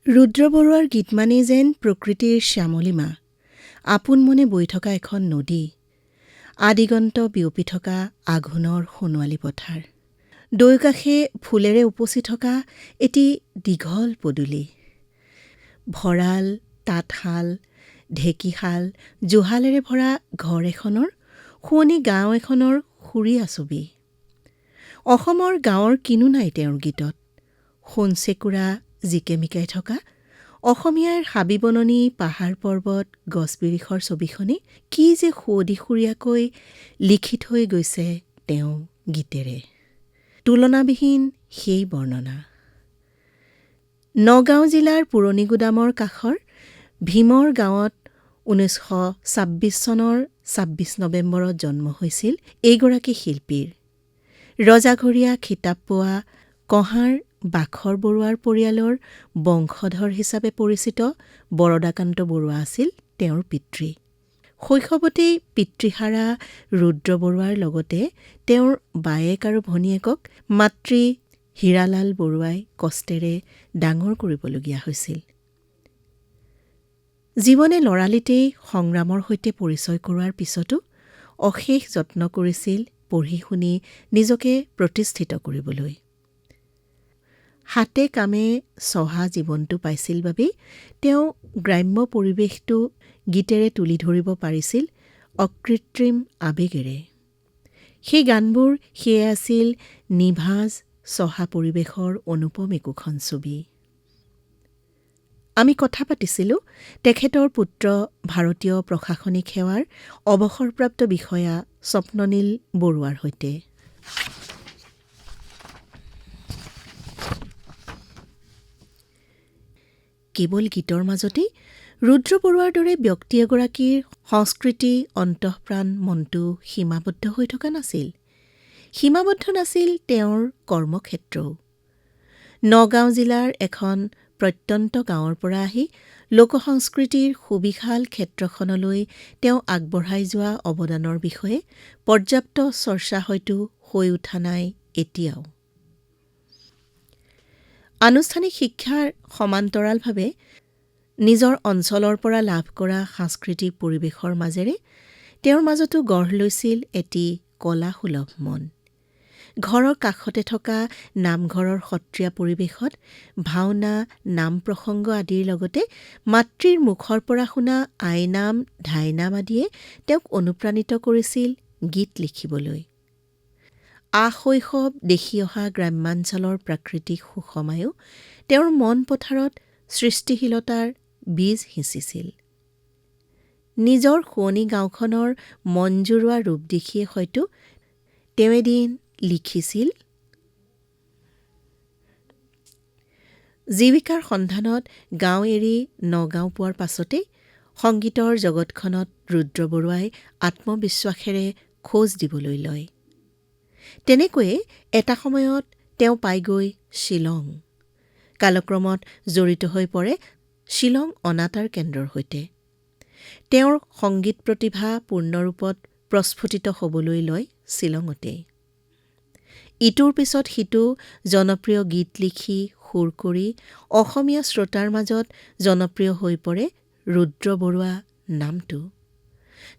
ৰুদ্ৰ বৰুৱাৰ গীতমানেই যেন প্ৰকৃতিৰ শ্যামলিমা, আপোন মনে বৈ থকা এখন নদী, আদিগন্ত বিয়পি থকা আঘোণৰ সোণোৱালী পথাৰ, দুয়োকাষে ফুলেৰে উপচি থকা এটি দীঘল পদূলি, ভঁৰাল, তাঁতশাল, ঢেঁকীশাল, জুহালেৰে ভৰা ঘৰ এখনৰ, শুৱনি গাঁও এখনৰ সুৰীয়া ছবি। অসমৰ গাঁৱৰ কিনো নাই তেওঁৰ গীতত, সোণচেকুৰা জিকেমিকাই থকা অসমীয়াৰ হাবি বননি, পাহাৰ পৰ্বত, গছ-বিৰিখৰ ছবিখনি কি যে সুৱদীসুৰীয়াকৈ লিখি থৈ গৈছে তেওঁ গীতেৰে। তুলনাবিহীন সেই বৰ্ণনা। নগাঁও জিলাৰ পুৰণিগুদামৰ কাষৰ ভীমৰ গাঁৱত 1926 চনৰ 26 নৱেম্বৰত জন্ম হৈছিল এইগৰাকী শিল্পীৰ। ৰজাঘৰীয়া খিতাপ পোৱা কঁহাৰ বাখৰ বৰুৱাৰ পৰিয়ালৰ বংশধৰ হিচাপে পৰিচিত বৰদাকান্ত বৰুৱা আছিল তেওঁৰ পিতৃ। শৈশৱতেই পিতৃহাৰা ৰুদ্ৰ বৰুৱাৰ লগতে তেওঁৰ বায়েক আৰু ভনীয়েকক মাতৃ হীৰালাল বৰুৱাই কষ্টেৰে ডাঙৰ কৰিবলগীয়া হৈছিল। জীৱনে লৰালিতেই সংগ্ৰামৰ সৈতে পৰিচয় কৰোৱাৰ পিছতো অশেষ যত্ন কৰিছিল পঢ়ি শুনি নিজকে প্ৰতিষ্ঠিত কৰিবলৈ। হাতে কামে চহা জীৱনটো পাইছিল বাবেই তেওঁ গ্ৰাম্য পৰিৱেশটো গীতেৰে তুলি ধৰিব পাৰিছিল অকৃত্ৰিম আৱেগেৰে। সেই গানবোৰ সেয়ে আছিল নিভাঁজ চহা পৰিৱেশৰ অনুপম একোখন ছবি। আমি কথা পাতিছিলোঁ তেখেতৰ পুত্ৰ ভাৰতীয় প্ৰশাসনিক সেৱাৰ অৱসৰপ্ৰাপ্ত বিষয়া স্বপ্ননীল বৰুৱাৰ সৈতে। কেৱল গীতৰ মাজতেই ৰুদ্ৰ বৰুৱাৰ দৰে ব্যক্তি এগৰাকীৰ সংস্কৃতি, অন্তঃপ্ৰাণ, মনটো সীমাবদ্ধ হৈ থকা নাছিল। সীমাবদ্ধ নাছিল তেওঁৰ কৰ্মক্ষেত্ৰও। নগাঁও জিলাৰ এখন প্ৰত্যন্ত গাঁৱৰ পৰা আহি লোকসংস্কৃতিৰ সুবিশাল ক্ষেত্ৰখনলৈ তেওঁ আগবঢ়াই যোৱা অৱদানৰ বিষয়ে পৰ্যাপ্ত চৰ্চা হয়তো হৈ উঠা নাই এতিয়াও। আনুষ্ঠানিক শিক্ষাৰ সমান্তৰালভাৱে নিজৰ অঞ্চলৰ পৰা লাভ কৰা সাংস্কৃতিক পৰিৱেশৰ মাজেৰে তেওঁৰ মাজতো গঢ় লৈছিল এটি কলাসুলভ মন। ঘৰৰ কাষতে থকা নামঘৰৰ সত্ৰীয়া পৰিৱেশত ভাওনা, নাম প্ৰসংগ আদিৰ লগতে মাতৃৰ মুখৰ পৰা শুনা আইনাম, ধাইনাম আদিয়ে তেওঁক অনুপ্ৰাণিত কৰিছিল গীত লিখিবলৈ। আশৈশৱ দেখি অহা গ্ৰাম্যাঞ্চলৰ প্ৰাকৃতিক সুষমায়ো তেওঁৰ মন পথাৰত সৃষ্টিশীলতাৰ বীজ সিঁচিছিল। নিজৰ শুৱনি গাঁওখনৰ মন জুৰোৱা ৰূপ দেখিয়ে হয়তো তেওঁ এদিন লিখিছিল, জীৱিকাৰ সন্ধানত গাঁও এৰি নগাঁও পোৱাৰ পাছতেই সংগীতৰ জগতখনত ৰুদ্ৰ বৰুৱাই আত্মবিশ্বাসেৰে খোজ দিবলৈ লয়। তেনেকৈয়ে এটা সময়ত তেওঁ পায়গৈ শ্বিলং। কালক্ৰমত জড়িত হৈ পৰে শ্বিলং অনাতাঁৰ কেন্দ্ৰৰ সৈতে। তেওঁৰ সংগীত প্ৰতিভা পূৰ্ণৰূপত প্ৰস্ফুটিত হ'বলৈ লয় শ্বিলঙতেই। ইটোৰ পিছত সিটো জনপ্ৰিয় গীত লিখি সুৰ কৰি অসমীয়া শ্ৰোতাৰ মাজত জনপ্ৰিয় হৈ পৰে ৰুদ্ৰ বৰুৱা নামটো।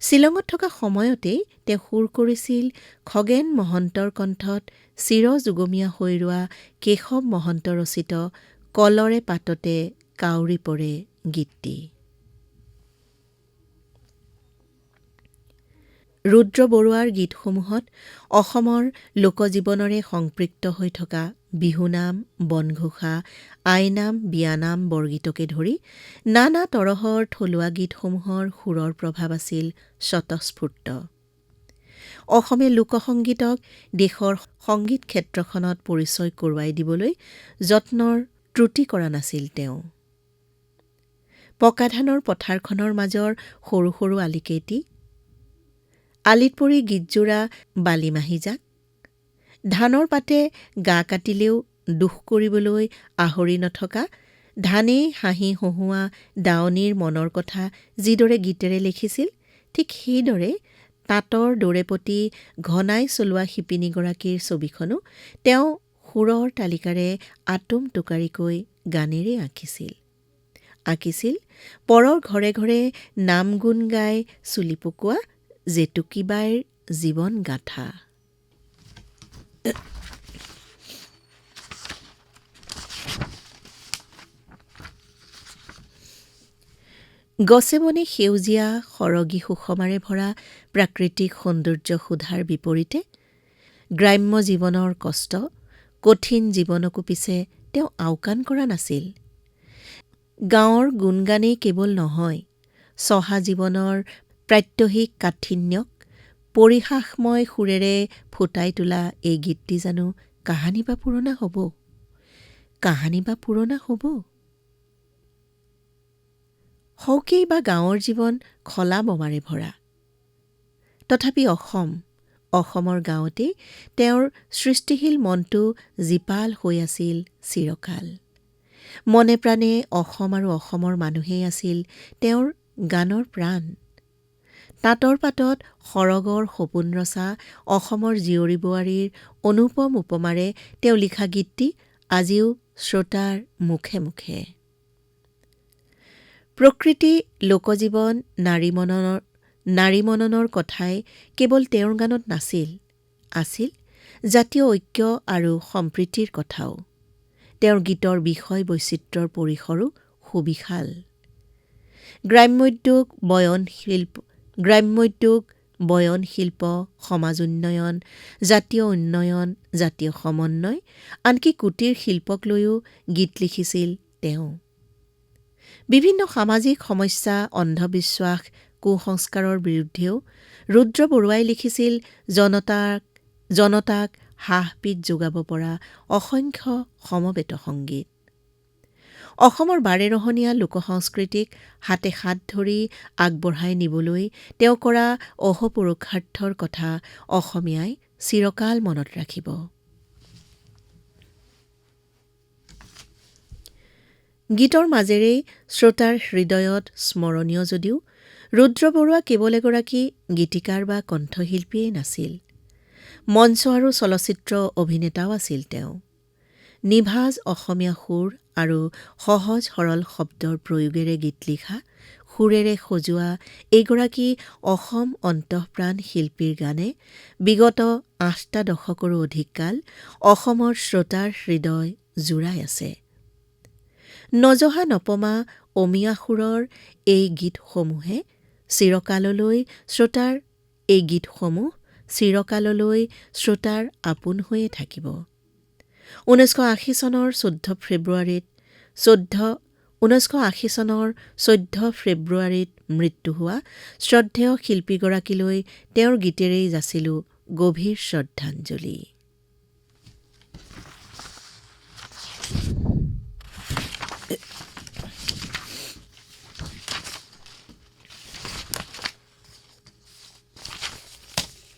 শ্বিলঙত থকা সময়তেই তেওঁ সুৰ কৰিছিল খগেন মহন্তৰ কণ্ঠত চিৰযুগমীয়া হৈ ৰোৱা কেশৱ মহন্ত ৰচিত কলৰে পাততে কাউৰী পৰে গীতটি। ৰুদ্ৰ বৰুৱাৰ গীতসমূহত অসমৰ লোকজীৱনৰে সংপৃক্ত হৈ থকা বিহুনাম, বনঘোষা, আইনাম, বিয়ানাম, বৰগীতকে ধৰি নানা তৰহৰ থলুৱা গীতসমূহৰ সুৰৰ প্ৰভাৱ আছিল স্বতঃস্ফূৰ্ত। অসমীয়া লোকসংগীতক দেশৰ সংগীত ক্ষেত্ৰখনত পৰিচয় কৰোৱাই দিবলৈ যত্নৰ ত্ৰুটি কৰা নাছিল তেওঁ। পকাধানৰ পথাৰখনৰ মাজৰ সৰু সৰু আলিকেইটি, আলিত পৰি গীতজোৰা বালিমাহী জাক, ধানৰ পাতে গা কাটিলেও দুখ কৰিবলৈ আহৰি নথকা, ধানেই হাঁহি হহুৱা দাৱনীৰ মনৰ কথা যিদৰে গীতেৰে লিখিছিল, ঠিক সেইদৰে তাঁতৰ দোৰেপতি ঘনাই চলোৱা শিপিনীগৰাকীৰ ছবিখনো তেওঁ সুৰৰ তালিকাৰে আটোম টোকাৰিকৈ গানেৰে আঁকিছিল। আঁকিছিল পৰৰ ঘৰে ঘৰে নাম গুণ গাই চুলি পকোৱা জেতুকীবাইৰ জীৱন গাথা। গছে বনে সেউজীয়া সৰগী সুষমাৰে ভৰা প্ৰাকৃতিক সৌন্দৰ্য সুধাৰ বিপৰীতে গ্ৰাম্য জীৱনৰ কষ্ট, কঠিন জীৱনকো পিছে তেওঁ আওকাণ কৰা নাছিল। গাঁৱৰ গুণগানেই কেৱল নহয়, চহা জীৱনৰ প্ৰাত্যহিক কাঠিন্যক পৰিহাসময় সুৰেৰে ফুটাই তোলা এই গীতটি জানো কাহানি বা পুৰণা হ'ব? কাহানি বা পুৰণা হ'ব? হওকেই বা গাঁৱৰ জীৱন খলা বমাৰে ভৰা। তথাপি অসমৰ গাঁৱতেই তেওঁৰ সৃষ্টিশীল মনটো জীপাল হৈ আছিল চিৰকাল। মনে প্ৰাণে অসম আৰু অসমৰ মানুহেই আছিল তেওঁৰ গানৰ প্ৰাণ। তাঁতৰ পাতত সৰগৰ সপোন ৰচা অসমৰ জীয়ৰী বোৱাৰীৰ অনুপম উপমাৰে তেওঁ লিখা গীতটি আজিও শ্ৰোতাৰ মুখে মুখে। প্ৰকৃতি, লোকজীৱন, নাৰী মননৰ কথাই কেৱল তেওঁৰ গানত নাছিল, আছিল জাতীয় ঐক্য আৰু সম্প্ৰীতিৰ কথাও। তেওঁৰ গীতৰ বিষয় বৈচিত্ৰ্যৰ পৰিসৰো সুবিশাল। গ্ৰাম্যোদ্যোগ, বয়ন শিল্প, সমাজ উন্নয়ন, জাতীয় উন্নয়ন, জাতীয় সমন্বয়, আনকি কুটীৰ শিল্পক লৈও গীত লিখিছিল তেওঁ। বিভিন্ন সামাজিক সমস্যা, অন্ধবিশ্বাস, কুসংস্কাৰৰ বিৰুদ্ধেও ৰুদ্ৰ বৰুৱাই লিখিছিল জনতাক সাহপিত যোগাব পৰা অসংখ্য সমবেত সংগীত। অসমৰ বাৰেৰহণীয়া লোকসংস্কৃতিক হাতে হাত ধৰি আগবঢ়াই নিবলৈ তেওঁ কৰা অহোপুৰুষাৰ্থৰ কথা অসমীয়াই চিৰকাল মনত ৰাখিব। গীতৰ মাজেৰেই শ্ৰোতাৰ হৃদয়ত স্মৰণীয় যদিও ৰুদ্ৰ বৰুৱা কেৱল এগৰাকী গীতিকাৰ বা কণ্ঠশিল্পীয়েই নাছিল, মঞ্চ আৰু চলচ্চিত্ৰ অভিনেতাও আছিল তেওঁ। নিভাঁজ অসমীয়া সুৰ আৰু সহজ সৰল শব্দৰ প্ৰয়োগেৰে গীত লিখা, সুৰেৰে সজোৱা এইগৰাকী অসম অন্তঃপ্ৰাণ শিল্পীৰ গানে বিগত ৮টা দশকৰো অধিক কাল অসমৰ শ্ৰোতাৰ হৃদয় জোৰাই আছে। নজহা নপমা অমিয়া সুৰৰ এই গীতসমূহ চিৰকাললৈ শ্ৰোতাৰ আপোন হৈয়ে থাকিব। 1980 চনৰ 14 ফেব্ৰুৱাৰীত মৃত্যু হোৱা শ্ৰদ্ধেয় শিল্পীগৰাকীলৈ তেওঁৰ গীতেৰেই যাচিলো গভীৰ শ্ৰদ্ধাঞ্জলি।